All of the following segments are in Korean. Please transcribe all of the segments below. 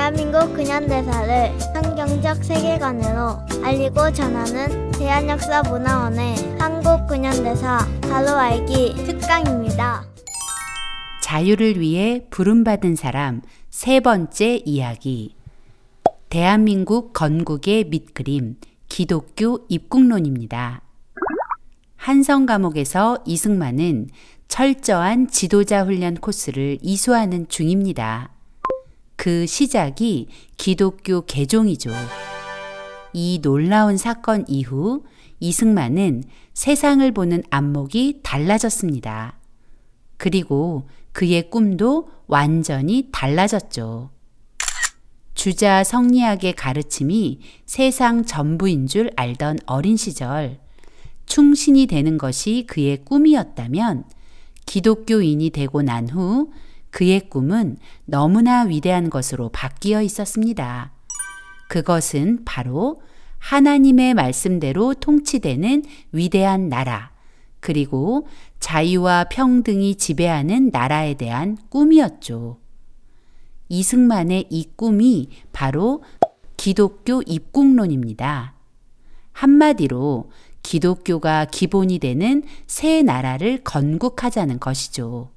대한민국 근현대사를 성경적 세계관으로 알리고 전하는 대한역사문화원의 한국 근현대사 바로 알기 특강입니다. 자유를 위해 부름받은 사람 세 번째 이야기. 대한민국 건국의 밑그림 기독교 입국론입니다. 한성 감옥에서 이승만은 철저한 지도자 훈련 코스를 이수하는 중입니다. 그 시작이 기독교 개종이죠. 이 놀라운 사건 이후 이승만은 세상을 보는 안목이 달라졌습니다. 그리고 그의 꿈도 완전히 달라졌죠. 주자 성리학의 가르침이 세상 전부인 줄 알던 어린 시절, 충신이 되는 것이 그의 꿈이었다면 기독교인이 되고 난 후 그의 꿈은 너무나 위대한 것으로 바뀌어 있었습니다. 그것은 바로 하나님의 말씀대로 통치되는 위대한 나라, 그리고 자유와 평등이 지배하는 나라에 대한 꿈이었죠. 이승만의 이 꿈이 바로 기독교 입국론입니다. 한마디로 기독교가 기본이 되는 새 나라를 건국하자는 것이죠.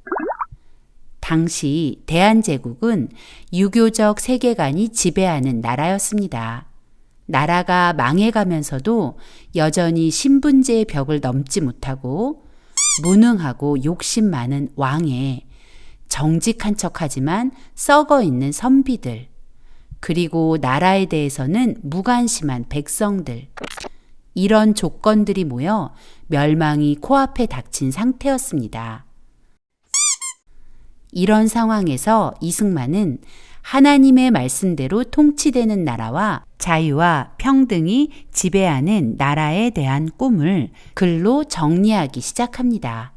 당시 대한제국은 유교적 세계관이 지배하는 나라였습니다. 나라가 망해가면서도 여전히 신분제의 벽을 넘지 못하고 무능하고 욕심 많은 왕에 정직한 척하지만 썩어 있는 선비들, 그리고 나라에 대해서는 무관심한 백성들, 이런 조건들이 모여 멸망이 코앞에 닥친 상태였습니다. 이런 상황에서 이승만은 하나님의 말씀대로 통치되는 나라와 자유와 평등이 지배하는 나라에 대한 꿈을 글로 정리하기 시작합니다.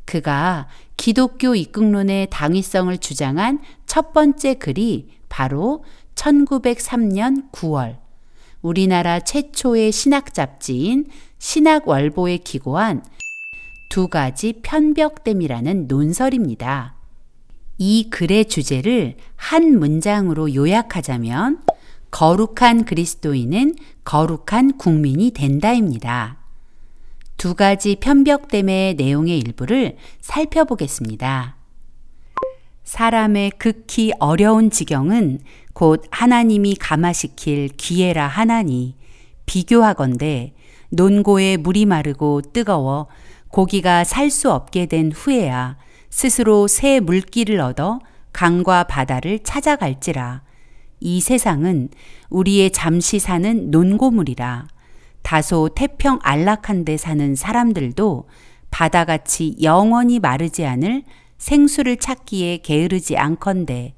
그가 기독교 입국론의 당위성을 주장한 첫 번째 글이 바로 1903년 9월 우리나라 최초의 신학 잡지인 신학월보에 기고한 두 가지 편벽됨이라는 논설입니다. 이 글의 주제를 한 문장으로 요약하자면 거룩한 그리스도인은 거룩한 국민이 된다입니다. 두 가지 편벽됨의 내용의 일부를 살펴보겠습니다. 사람의 극히 어려운 지경은 곧 하나님이 감화시킬 기회라 하나니, 비교하건대 논고에 물이 마르고 뜨거워 고기가 살 수 없게 된 후에야 스스로 새 물길을 얻어 강과 바다를 찾아갈지라. 이 세상은 우리의 잠시 사는 논고물이라. 다소 태평 안락한 데 사는 사람들도 바다같이 영원히 마르지 않을 생수를 찾기에 게으르지 않건대,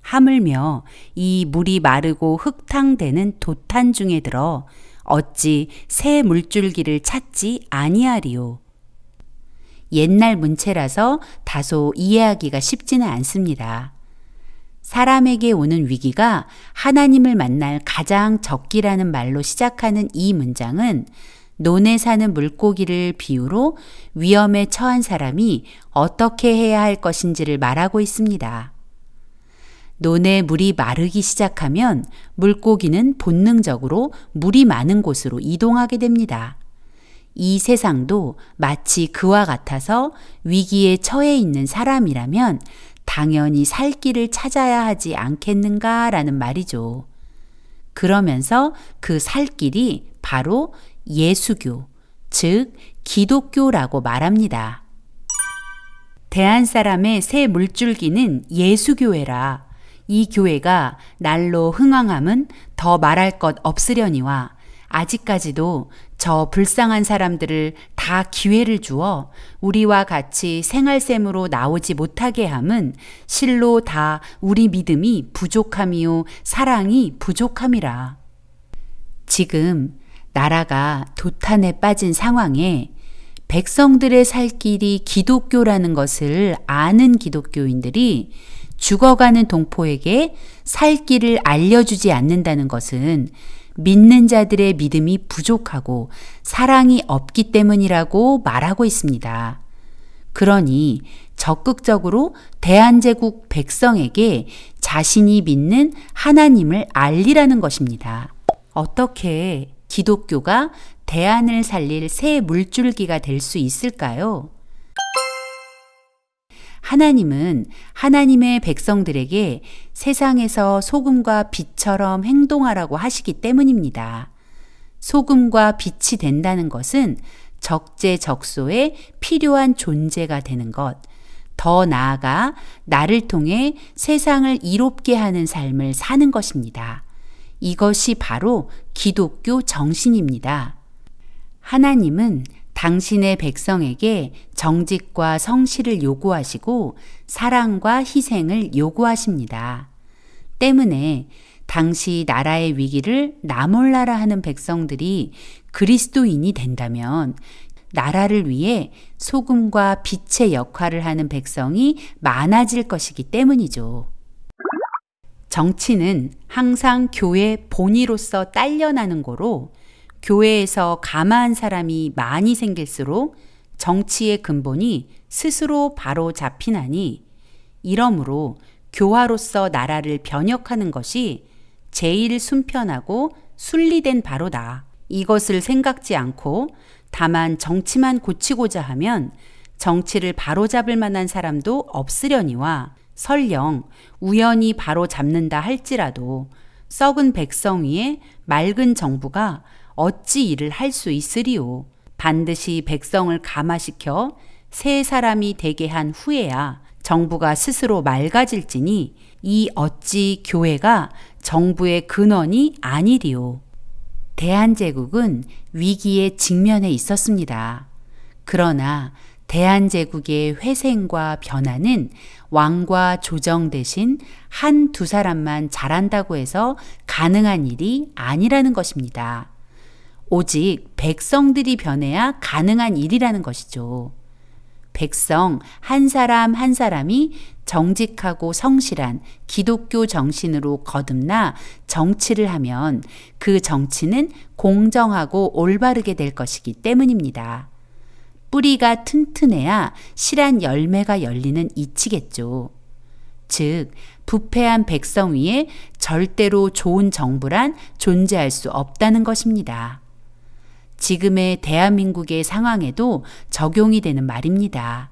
하물며 이 물이 마르고 흙탕되는 도탄 중에 들어 어찌 새 물줄기를 찾지 아니하리요. 옛날 문체라서 다소 이해하기가 쉽지는 않습니다. 사람에게 오는 위기가 하나님을 만날 가장 적기라는 말로 시작하는 이 문장은 논에 사는 물고기를 비유로 위험에 처한 사람이 어떻게 해야 할 것인지를 말하고 있습니다. 논에 물이 마르기 시작하면 물고기는 본능적으로 물이 많은 곳으로 이동하게 됩니다. 이 세상도 마치 그와 같아서 위기에 처해 있는 사람이라면 당연히 살 길을 찾아야 하지 않겠는가라는 말이죠. 그러면서 그 살 길이 바로 예수교, 즉 기독교라고 말합니다. 대한 사람의 새 물줄기는 예수교회라. 이 교회가 날로 흥왕함은 더 말할 것 없으려니와 아직까지도 저 불쌍한 사람들을 다 기회를 주어 우리와 같이 생활샘으로 나오지 못하게 함은 실로 다 우리 믿음이 부족함이요 사랑이 부족함이라. 지금 나라가 도탄에 빠진 상황에 백성들의 살 길이 기독교라는 것을 아는 기독교인들이 죽어가는 동포에게 살 길을 알려주지 않는다는 것은 믿는 자들의 믿음이 부족하고 사랑이 없기 때문이라고 말하고 있습니다. 그러니 적극적으로 대한제국 백성에게 자신이 믿는 하나님을 알리라는 것입니다. 어떻게 기독교가 대안을 살릴 새 물줄기가 될 수 있을까요? 하나님은 하나님의 백성들에게 세상에서 소금과 빛처럼 행동하라고 하시기 때문입니다. 소금과 빛이 된다는 것은 적재적소에 필요한 존재가 되는 것, 더 나아가 나를 통해 세상을 이롭게 하는 삶을 사는 것입니다. 이것이 바로 기독교 정신입니다. 하나님은 당신의 백성에게 정직과 성실을 요구하시고 사랑과 희생을 요구하십니다. 때문에 당시 나라의 위기를 나 몰라라 하는 백성들이 그리스도인이 된다면 나라를 위해 소금과 빛의 역할을 하는 백성이 많아질 것이기 때문이죠. 정치는 항상 교회 본위로서 딸려나는 거로 교회에서 감화한 사람이 많이 생길수록 정치의 근본이 스스로 바로 잡히나니 이러므로 교화로서 나라를 변혁하는 것이 제일 순편하고 순리된 바로다. 이것을 생각지 않고 다만 정치만 고치고자 하면 정치를 바로잡을 만한 사람도 없으려니와 설령 우연히 바로잡는다 할지라도 썩은 백성 위에 맑은 정부가 어찌 일을 할 수 있으리요. 반드시 백성을 감화시켜 새 사람이 되게 한 후에야 정부가 스스로 맑아질지니 이 어찌 교회가 정부의 근원이 아니리요. 대한제국은 위기에 직면해 있었습니다. 그러나 대한제국의 회생과 변화는 왕과 조정 대신 한두 사람만 잘한다고 해서 가능한 일이 아니라는 것입니다. 오직 백성들이 변해야 가능한 일이라는 것이죠. 백성 한 사람 한 사람이 정직하고 성실한 기독교 정신으로 거듭나 정치를 하면 그 정치는 공정하고 올바르게 될 것이기 때문입니다. 뿌리가 튼튼해야 실한 열매가 열리는 이치겠죠. 즉, 부패한 백성 위에 절대로 좋은 정부란 존재할 수 없다는 것입니다. 지금의 대한민국의 상황에도 적용이 되는 말입니다.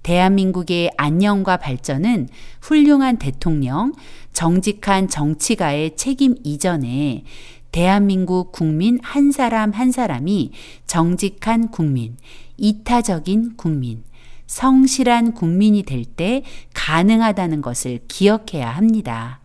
대한민국의 안녕과 발전은 훌륭한 대통령, 정직한 정치가의 책임 이전에 대한민국 국민 한 사람 한 사람이 정직한 국민, 이타적인 국민, 성실한 국민이 될 때 가능하다는 것을 기억해야 합니다.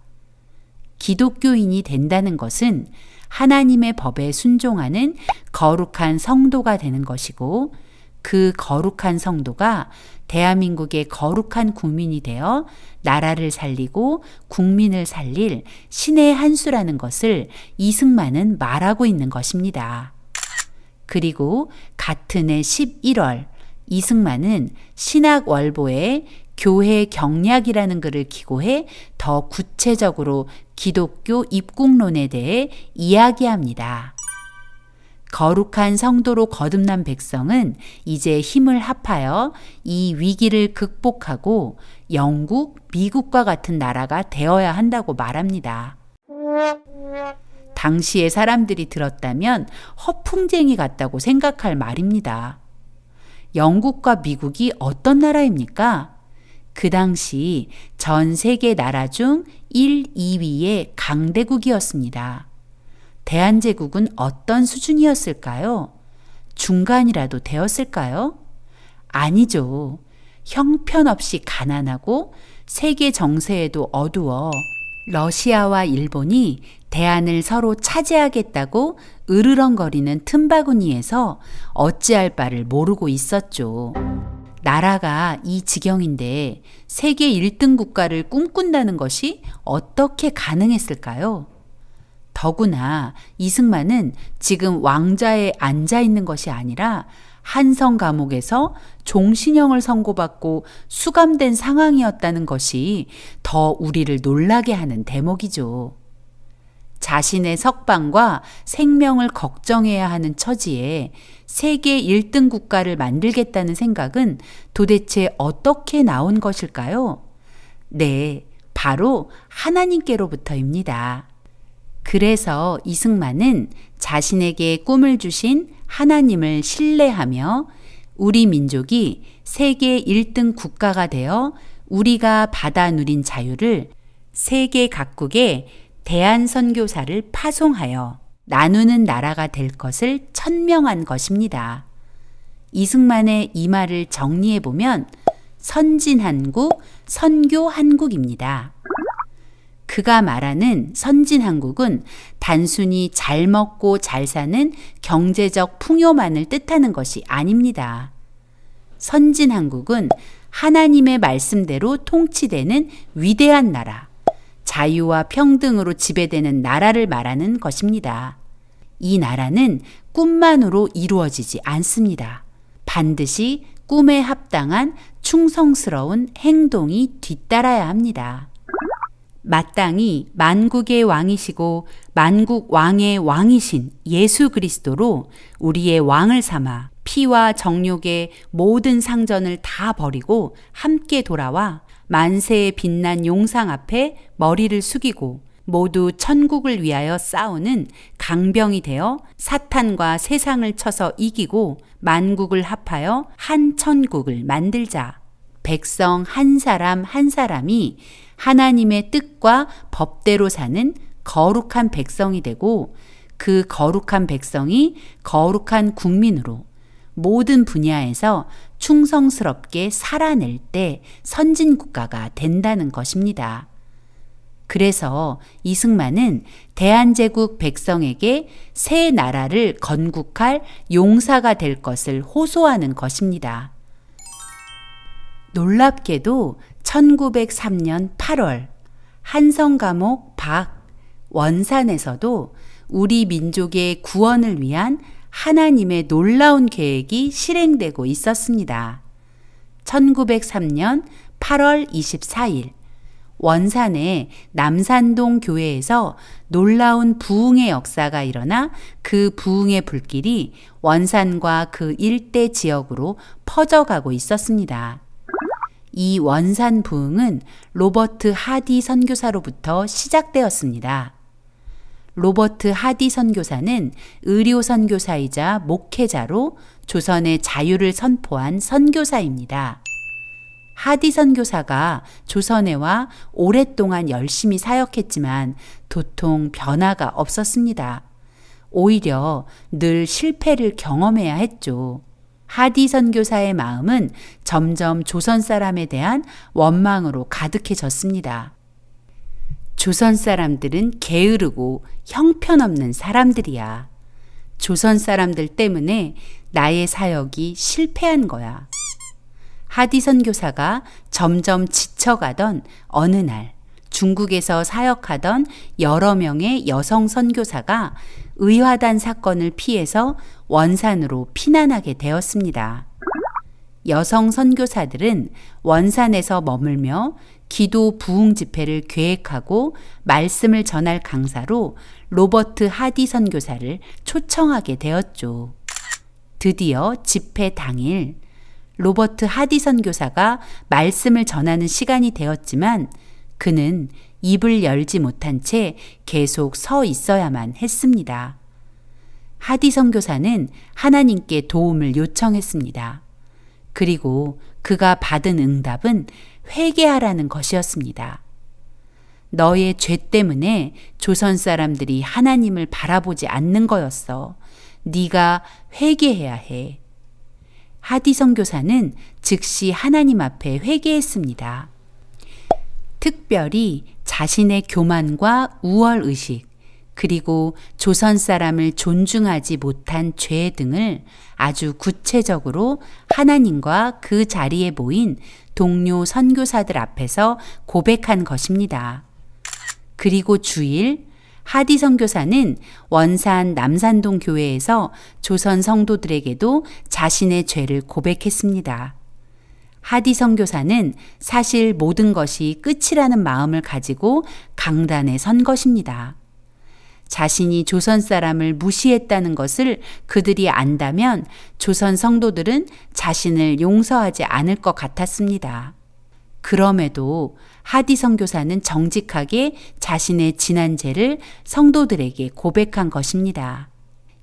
기독교인이 된다는 것은 하나님의 법에 순종하는 거룩한 성도가 되는 것이고 그 거룩한 성도가 대한민국의 거룩한 국민이 되어 나라를 살리고 국민을 살릴 신의 한 수라는 것을 이승만은 말하고 있는 것입니다. 그리고 같은 해 11월 이승만은 신학월보에 교회 경략이라는 글을 기고해 더 구체적으로 기독교 입국론에 대해 이야기합니다. 거룩한 성도로 거듭난 백성은 이제 힘을 합하여 이 위기를 극복하고 영국, 미국과 같은 나라가 되어야 한다고 말합니다. 당시의 사람들이 들었다면 허풍쟁이 같다고 생각할 말입니다. 영국과 미국이 어떤 나라입니까? 그 당시 전 세계 나라 중 1, 2위의 강대국이었습니다. 대한제국은 어떤 수준이었을까요? 중간이라도 되었을까요? 아니죠. 형편없이 가난하고 세계 정세에도 어두워 러시아와 일본이 대안을 서로 차지하겠다고 으르렁거리는 틈바구니에서 어찌할 바를 모르고 있었죠. 나라가 이 지경인데 세계 1등 국가를 꿈꾼다는 것이 어떻게 가능했을까요? 더구나 이승만은 지금 왕좌에 앉아 있는 것이 아니라 한성 감옥에서 종신형을 선고받고 수감된 상황이었다는 것이 더 우리를 놀라게 하는 대목이죠. 자신의 석방과 생명을 걱정해야 하는 처지에 세계 1등 국가를 만들겠다는 생각은 도대체 어떻게 나온 것일까요? 네, 바로 하나님께로부터입니다. 그래서 이승만은 자신에게 꿈을 주신 하나님을 신뢰하며 우리 민족이 세계 1등 국가가 되어 우리가 받아 누린 자유를 세계 각국에 대한선교사를 파송하여 나누는 나라가 될 것을 천명한 것입니다. 이승만의 이 말을 정리해 보면 선진한국, 선교한국입니다. 그가 말하는 선진한국은 단순히 잘 먹고 잘 사는 경제적 풍요만을 뜻하는 것이 아닙니다. 선진한국은 하나님의 말씀대로 통치되는 위대한 나라, 자유와 평등으로 지배되는 나라를 말하는 것입니다. 이 나라는 꿈만으로 이루어지지 않습니다. 반드시 꿈에 합당한 충성스러운 행동이 뒤따라야 합니다. 마땅히 만국의 왕이시고 만국 왕의 왕이신 예수 그리스도로 우리의 왕을 삼아 피와 정욕의 모든 상전을 다 버리고 함께 돌아와 만세의 빛난 용상 앞에 머리를 숙이고 모두 천국을 위하여 싸우는 강병이 되어 사탄과 세상을 쳐서 이기고 만국을 합하여 한 천국을 만들자. 백성 한 사람 한 사람이 하나님의 뜻과 법대로 사는 거룩한 백성이 되고 그 거룩한 백성이 거룩한 국민으로 모든 분야에서 충성스럽게 살아낼 때 선진국가가 된다는 것입니다. 그래서 이승만은 대한제국 백성에게 새 나라를 건국할 용사가 될 것을 호소하는 것입니다. 놀랍게도 1903년 8월 한성감옥 밖 원산에서도 우리 민족의 구원을 위한 하나님의 놀라운 계획이 실행되고 있었습니다. 1903년 8월 24일 원산의 남산동 교회에서 놀라운 부흥의 역사가 일어나 그 부흥의 불길이 원산과 그 일대 지역으로 퍼져가고 있었습니다. 이 원산 부흥은 로버트 하디 선교사로부터 시작되었습니다. 로버트 하디 선교사는 의료 선교사이자 목회자로 조선의 자유를 선포한 선교사입니다. 하디 선교사가 조선에 와 오랫동안 열심히 사역했지만 도통 변화가 없었습니다. 오히려 늘 실패를 경험해야 했죠. 하디 선교사의 마음은 점점 조선 사람에 대한 원망으로 가득해졌습니다. 조선 사람들은 게으르고 형편없는 사람들이야. 조선 사람들 때문에 나의 사역이 실패한 거야. 하디 선교사가 점점 지쳐가던 어느 날 중국에서 사역하던 여러 명의 여성 선교사가 의화단 사건을 피해서 원산으로 피난하게 되었습니다. 여성 선교사들은 원산에서 머물며 기도 부흥 집회를 계획하고 말씀을 전할 강사로 로버트 하디 선교사를 초청하게 되었죠. 드디어 집회 당일 로버트 하디 선교사가 말씀을 전하는 시간이 되었지만 그는 입을 열지 못한 채 계속 서 있어야만 했습니다. 하디 선교사는 하나님께 도움을 요청했습니다. 그리고 그가 받은 응답은 회개하라는 것이었습니다. 너의 죄 때문에 조선 사람들이 하나님을 바라보지 않는 거였어. 네가 회개해야 해. 하디 선교사는 즉시 하나님 앞에 회개했습니다. 특별히 자신의 교만과 우월의식, 그리고 조선 사람을 존중하지 못한 죄 등을 아주 구체적으로 하나님과 그 자리에 모인 동료 선교사들 앞에서 고백한 것입니다. 그리고 주일 하디 선교사는 원산 남산동 교회에서 조선 성도들에게도 자신의 죄를 고백했습니다. 하디 선교사는 사실 모든 것이 끝이라는 마음을 가지고 강단에 선 것입니다. 자신이 조선 사람을 무시했다는 것을 그들이 안다면 조선 성도들은 자신을 용서하지 않을 것 같았습니다. 그럼에도 하디 선교사는 정직하게 자신의 지난 죄를 성도들에게 고백한 것입니다.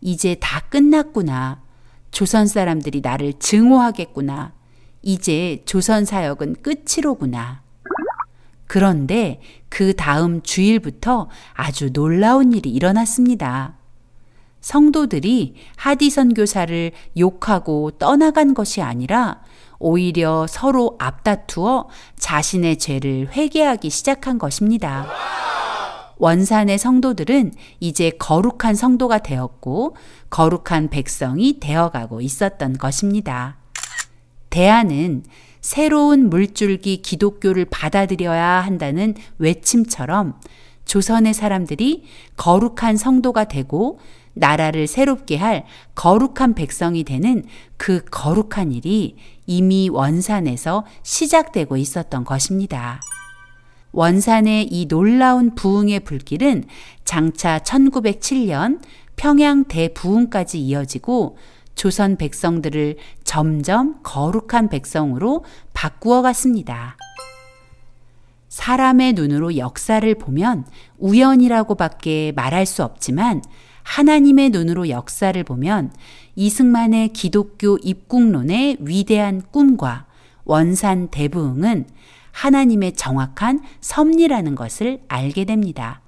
이제 다 끝났구나. 조선 사람들이 나를 증오하겠구나. 이제 조선 사역은 끝이로구나. 그런데 그 다음 주일부터 아주 놀라운 일이 일어났습니다. 성도들이 하디 선교사를 욕하고 떠나간 것이 아니라 오히려 서로 앞다투어 자신의 죄를 회개하기 시작한 것입니다. 원산의 성도들은 이제 거룩한 성도가 되었고 거룩한 백성이 되어가고 있었던 것입니다. 대안은 새로운 물줄기 기독교를 받아들여야 한다는 외침처럼 조선의 사람들이 거룩한 성도가 되고 나라를 새롭게 할 거룩한 백성이 되는 그 거룩한 일이 이미 원산에서 시작되고 있었던 것입니다. 원산의 이 놀라운 부흥의 불길은 장차 1907년 평양 대부흥까지 이어지고 조선 백성들을 점점 거룩한 백성으로 바꾸어 갔습니다. 사람의 눈으로 역사를 보면 우연이라고밖에 말할 수 없지만 하나님의 눈으로 역사를 보면 이승만의 기독교 입국론의 위대한 꿈과 원산 대부흥은 하나님의 정확한 섭리라는 것을 알게 됩니다.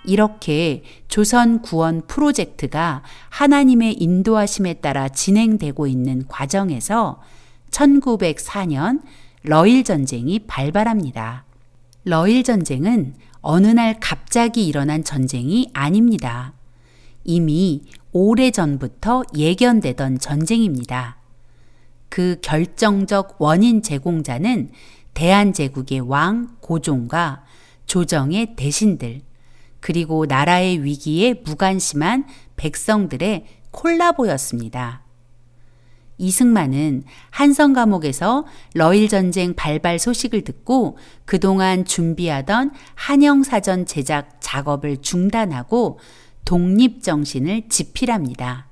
이렇게 조선 구원 프로젝트가 하나님의 인도하심에 따라 진행되고 있는 과정에서 1904년 러일 전쟁이 발발합니다. 러일 전쟁은 어느 날 갑자기 일어난 전쟁이 아닙니다. 이미 오래전부터 예견되던 전쟁입니다. 그 결정적 원인 제공자는 대한제국의 왕 고종과 조정의 대신들, 그리고 나라의 위기에 무관심한 백성들의 콜라보였습니다. 이승만은 한성 감옥에서 러일 전쟁 발발 소식을 듣고 그동안 준비하던 한영사전 제작 작업을 중단하고 독립정신을 집필합니다.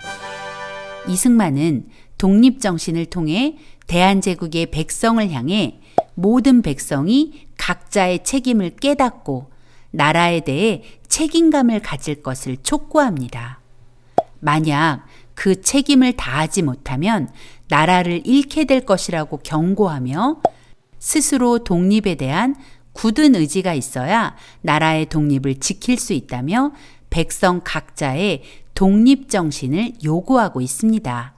이승만은 독립정신을 통해 대한제국의 백성을 향해 모든 백성이 각자의 책임을 깨닫고 나라에 대해 책임감을 가질 것을 촉구합니다. 만약 그 책임을 다하지 못하면 나라를 잃게 될 것이라고 경고하며 스스로 독립에 대한 굳은 의지가 있어야 나라의 독립을 지킬 수 있다며 백성 각자의 독립정신을 요구하고 있습니다.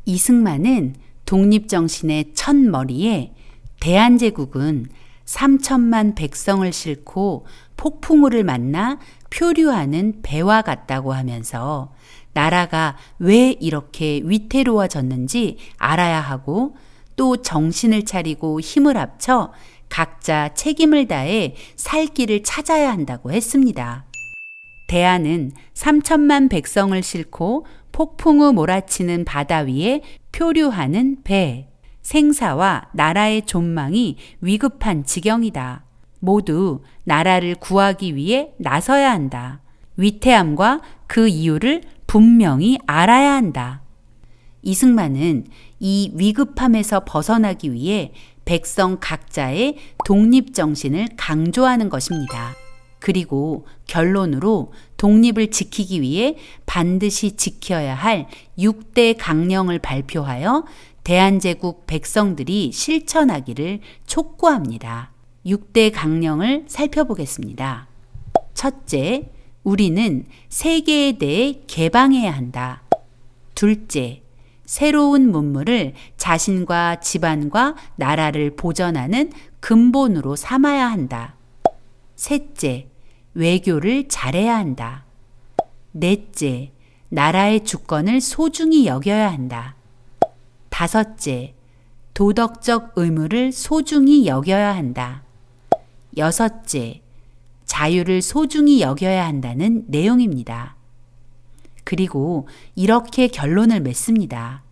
이승만은 독립정신의 첫머리에 대한제국은 3천만 백성을 싣고 폭풍우를 만나 표류하는 배와 같다고 하면서 나라가 왜 이렇게 위태로워졌는지 알아야 하고 또 정신을 차리고 힘을 합쳐 각자 책임을 다해 살 길을 찾아야 한다고 했습니다. 대안은 3천만 백성을 싣고 폭풍우 몰아치는 바다 위에 표류하는 배, 생사와 나라의 존망이 위급한 지경이다. 모두 나라를 구하기 위해 나서야 한다. 위태함과 그 이유를 분명히 알아야 한다. 이승만은 이 위급함에서 벗어나기 위해 백성 각자의 독립정신을 강조하는 것입니다. 그리고 결론으로 독립을 지키기 위해 반드시 지켜야 할 6대 강령을 발표하여 대한제국 백성들이 실천하기를 촉구합니다. 6대 강령을 살펴보겠습니다. 첫째, 우리는 세계에 대해 개방해야 한다. 둘째, 새로운 문물을 자신과 집안과 나라를 보전하는 근본으로 삼아야 한다. 셋째, 외교를 잘해야 한다. 넷째, 나라의 주권을 소중히 여겨야 한다. 다섯째, 도덕적 의무를 소중히 여겨야 한다. 여섯째, 자유를 소중히 여겨야 한다는 내용입니다. 그리고 이렇게 결론을 맺습니다.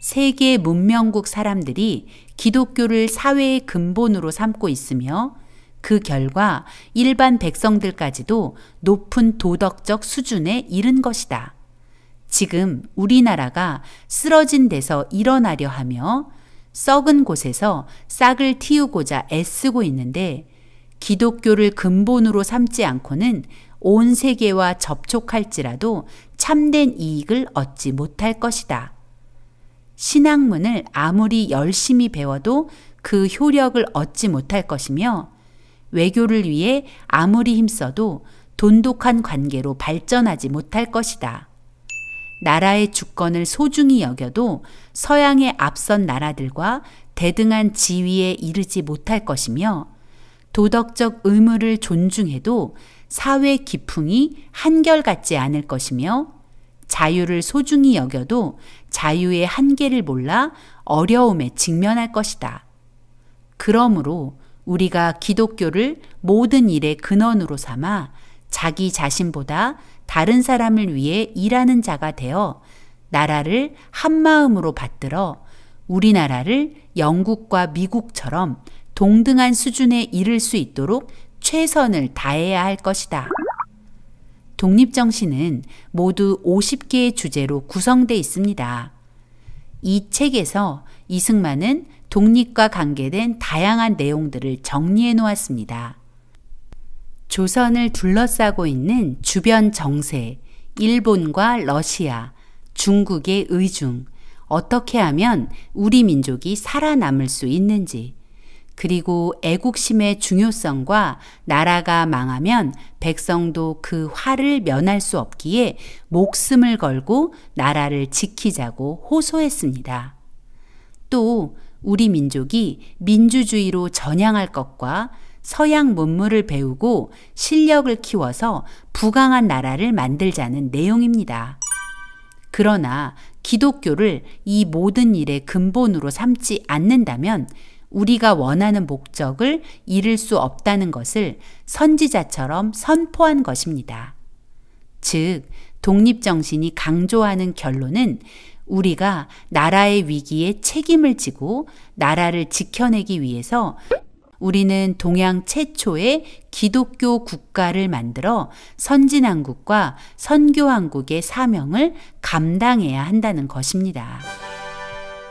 세계 문명국 사람들이 기독교를 사회의 근본으로 삼고 있으며 그 결과 일반 백성들까지도 높은 도덕적 수준에 이른 것이다. 지금 우리나라가 쓰러진 데서 일어나려 하며 썩은 곳에서 싹을 틔우고자 애쓰고 있는데 기독교를 근본으로 삼지 않고는 온 세계와 접촉할지라도 참된 이익을 얻지 못할 것이다. 신학문을 아무리 열심히 배워도 그 효력을 얻지 못할 것이며 외교를 위해 아무리 힘써도 돈독한 관계로 발전하지 못할 것이다. 나라의 주권을 소중히 여겨도 서양의 앞선 나라들과 대등한 지위에 이르지 못할 것이며 도덕적 의무를 존중해도 사회 기풍이 한결같지 않을 것이며 자유를 소중히 여겨도 자유의 한계를 몰라 어려움에 직면할 것이다. 그러므로 우리가 기독교를 모든 일의 근원으로 삼아 자기 자신보다 다른 사람을 위해 일하는 자가 되어 나라를 한마음으로 받들어 우리나라를 영국과 미국처럼 동등한 수준에 이를 수 있도록 최선을 다해야 할 것이다. 독립정신은 모두 50개의 주제로 구성되어 있습니다. 이 책에서 이승만은 독립과 관계된 다양한 내용들을 정리해 놓았습니다. 조선을 둘러싸고 있는 주변 정세, 일본과 러시아, 중국의 의중, 어떻게 하면 우리 민족이 살아남을 수 있는지, 그리고 애국심의 중요성과 나라가 망하면 백성도 그 화를 면할 수 없기에 목숨을 걸고 나라를 지키자고 호소했습니다. 또 우리 민족이 민주주의로 전향할 것과 서양 문물을 배우고 실력을 키워서 부강한 나라를 만들자는 내용입니다. 그러나 기독교를 이 모든 일의 근본으로 삼지 않는다면 우리가 원하는 목적을 이룰 수 없다는 것을 선지자처럼 선포한 것입니다. 즉, 독립정신이 강조하는 결론은 우리가 나라의 위기에 책임을 지고 나라를 지켜내기 위해서 우리는 동양 최초의 기독교 국가를 만들어 선진왕국과 선교왕국의 사명을 감당해야 한다는 것입니다.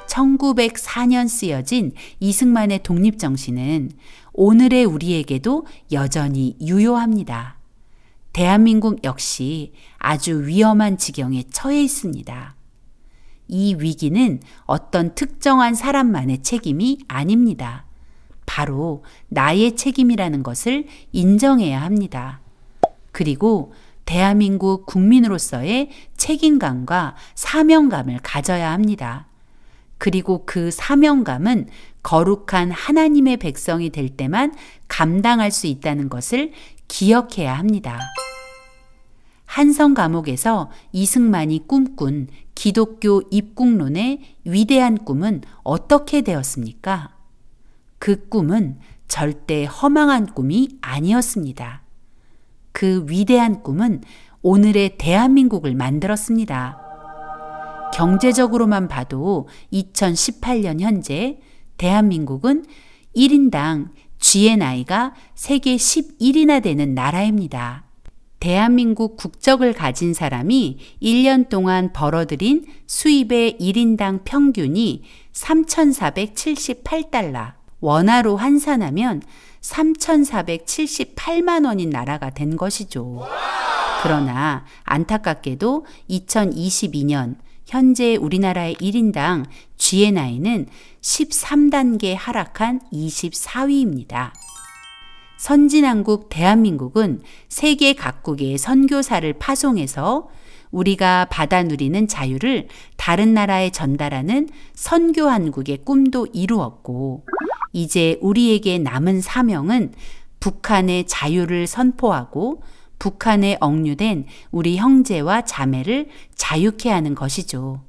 1904년 쓰여진 이승만의 독립정신은 오늘의 우리에게도 여전히 유효합니다. 대한민국 역시 아주 위험한 지경에 처해 있습니다. 이 위기는 어떤 특정한 사람만의 책임이 아닙니다. 바로 나의 책임이라는 것을 인정해야 합니다. 그리고 대한민국 국민으로서의 책임감과 사명감을 가져야 합니다. 그리고 그 사명감은 거룩한 하나님의 백성이 될 때만 감당할 수 있다는 것을 기억해야 합니다. 한성 감옥에서 이승만이 꿈꾼 기독교 입국론의 위대한 꿈은 어떻게 되었습니까? 그 꿈은 절대 허망한 꿈이 아니었습니다. 그 위대한 꿈은 오늘의 대한민국을 만들었습니다. 경제적으로만 봐도 2018년 현재 대한민국은 1인당 GNI가 세계 11위나 되는 나라입니다. 대한민국 국적을 가진 사람이 1년 동안 벌어들인 수입의 1인당 평균이 3,478달러, 원화로 환산하면 3,478만 원인 나라가 된 것이죠. 그러나 안타깝게도 2022년 현재 우리나라의 1인당 GNI는 13단계 하락한 24위입니다. 선진왕국 대한민국은 세계 각국의 선교사를 파송해서 우리가 받아 누리는 자유를 다른 나라에 전달하는 선교한국의 꿈도 이루었고, 이제 우리에게 남은 사명은 북한의 자유를 선포하고 북한에 억류된 우리 형제와 자매를 자유케 하는 것이죠.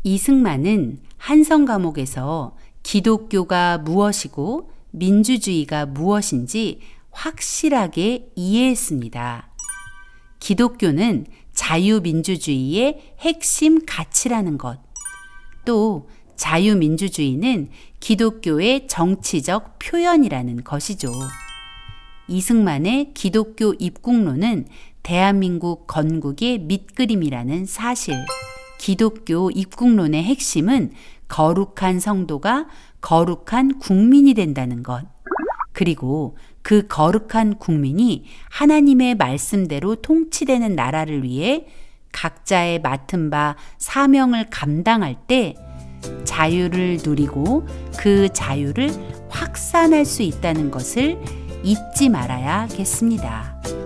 이승만은 한성 감옥에서 기독교가 무엇이고 민주주의가 무엇인지 확실하게 이해했습니다. 기독교는 자유민주주의의 핵심 가치라는 것, 또 자유민주주의는 기독교의 정치적 표현이라는 것이죠. 이승만의 기독교 입국론은 대한민국 건국의 밑그림이라는 사실, 기독교 입국론의 핵심은 거룩한 성도가 거룩한 국민이 된다는 것. 그리고 그 거룩한 국민이 하나님의 말씀대로 통치되는 나라를 위해 각자의 맡은 바 사명을 감당할 때 자유를 누리고 그 자유를 확산할 수 있다는 것을 잊지 말아야겠습니다.